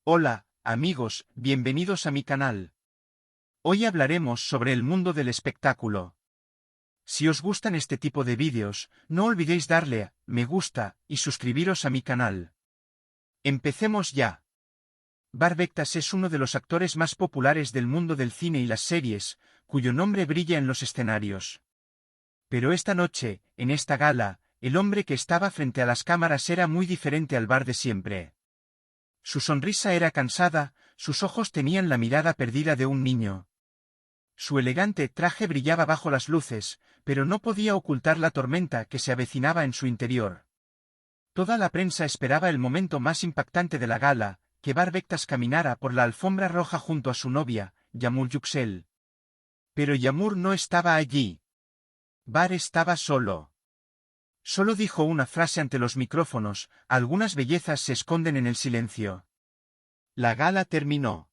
Hola, amigos, bienvenidos a mi canal. Hoy hablaremos sobre el mundo del espectáculo. Si os gustan este tipo de vídeos, no olvidéis darle a me gusta y suscribiros a mi canal. Empecemos ya. Barbectas es uno de los actores más populares del mundo del cine y las series, cuyo nombre brilla en los escenarios. Pero esta noche, en esta gala, el hombre que estaba frente a las cámaras era muy diferente al Bar de siempre. Su sonrisa era cansada, sus ojos tenían la mirada perdida de un niño. Su elegante traje brillaba bajo las luces, pero no podía ocultar la tormenta que se avecinaba en su interior. Toda la prensa esperaba el momento más impactante de la gala, que Barbectas caminara por la alfombra roja junto a su novia, Yağmur Yüksel. Pero Yağmur no estaba allí. Bar estaba solo. Solo dijo una frase ante los micrófonos: algunas bellezas se esconden en el silencio. La gala terminó.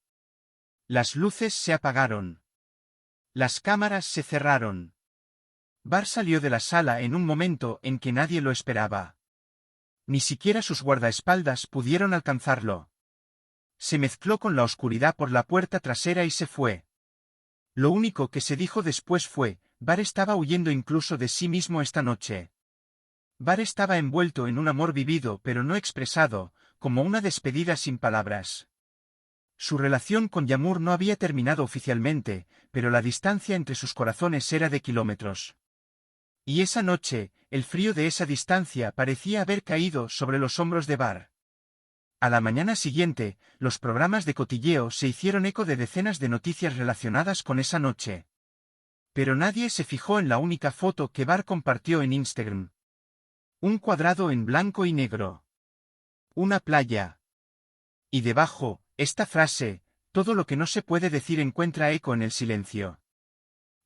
Las luces se apagaron. Las cámaras se cerraron. Bar salió de la sala en un momento en que nadie lo esperaba. Ni siquiera sus guardaespaldas pudieron alcanzarlo. Se mezcló con la oscuridad por la puerta trasera y se fue. Lo único que se dijo después fue: Bar estaba huyendo incluso de sí mismo esta noche. Bar estaba envuelto en un amor vivido pero no expresado, como una despedida sin palabras. Su relación con Yağmur no había terminado oficialmente, pero la distancia entre sus corazones era de kilómetros. Y esa noche, el frío de esa distancia parecía haber caído sobre los hombros de Bar. A la mañana siguiente, los programas de cotilleo se hicieron eco de decenas de noticias relacionadas con esa noche. Pero nadie se fijó en la única foto que Bar compartió en Instagram. Un cuadrado en blanco y negro. Una playa. Y debajo, esta frase: todo lo que no se puede decir encuentra eco en el silencio.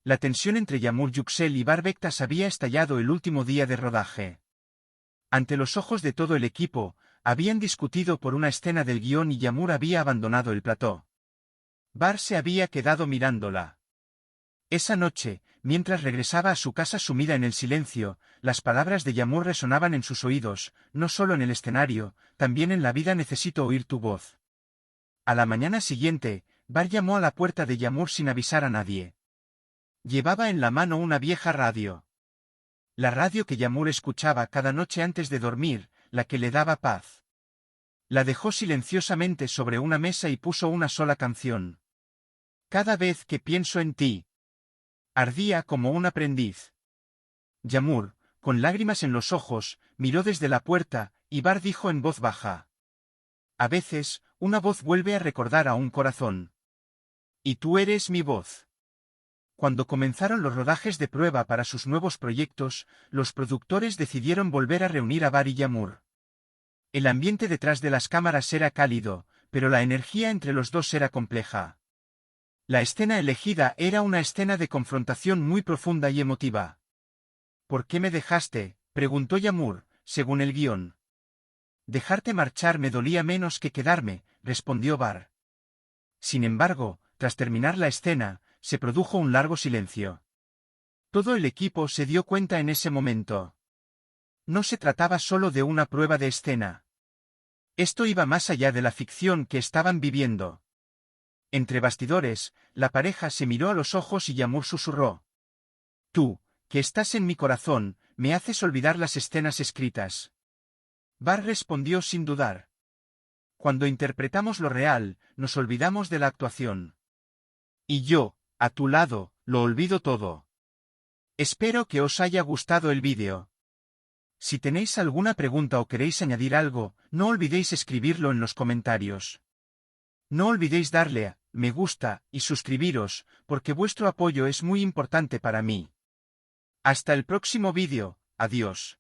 La tensión entre Yağmur Yüksel y Barbectas había estallado el último día de rodaje. Ante los ojos de todo el equipo, habían discutido por una escena del guión y Yağmur había abandonado el plató. Bar se había quedado mirándola. Esa noche, mientras regresaba a su casa sumida en el silencio, las palabras de Yağmur resonaban en sus oídos: no solo en el escenario, también en la vida necesito oír tu voz. A la mañana siguiente, Bar llamó a la puerta de Yağmur sin avisar a nadie. Llevaba en la mano una vieja radio. La radio que Yağmur escuchaba cada noche antes de dormir, la que le daba paz. La dejó silenciosamente sobre una mesa y puso una sola canción. Cada vez que pienso en ti. Ardía como un aprendiz. Yağmur, con lágrimas en los ojos, miró desde la puerta, y Bar dijo en voz baja: a veces, una voz vuelve a recordar a un corazón. Y tú eres mi voz. Cuando comenzaron los rodajes de prueba para sus nuevos proyectos, los productores decidieron volver a reunir a Bar y Yağmur. El ambiente detrás de las cámaras era cálido, pero la energía entre los dos era compleja. La escena elegida era una escena de confrontación muy profunda y emotiva. ¿Por qué me dejaste?, preguntó Yağmur, según el guión. Dejarte marchar me dolía menos que quedarme, respondió Bar. Sin embargo, tras terminar la escena, se produjo un largo silencio. Todo el equipo se dio cuenta en ese momento. No se trataba solo de una prueba de escena. Esto iba más allá de la ficción que estaban viviendo. Entre bastidores, la pareja se miró a los ojos y Yağmur susurró: tú, que estás en mi corazón, me haces olvidar las escenas escritas. Bar respondió sin dudar: cuando interpretamos lo real, nos olvidamos de la actuación. Y yo, a tu lado, lo olvido todo. Espero que os haya gustado el vídeo. Si tenéis alguna pregunta o queréis añadir algo, no olvidéis escribirlo en los comentarios. No olvidéis darle a me gusta y suscribiros, porque vuestro apoyo es muy importante para mí. Hasta el próximo vídeo, adiós.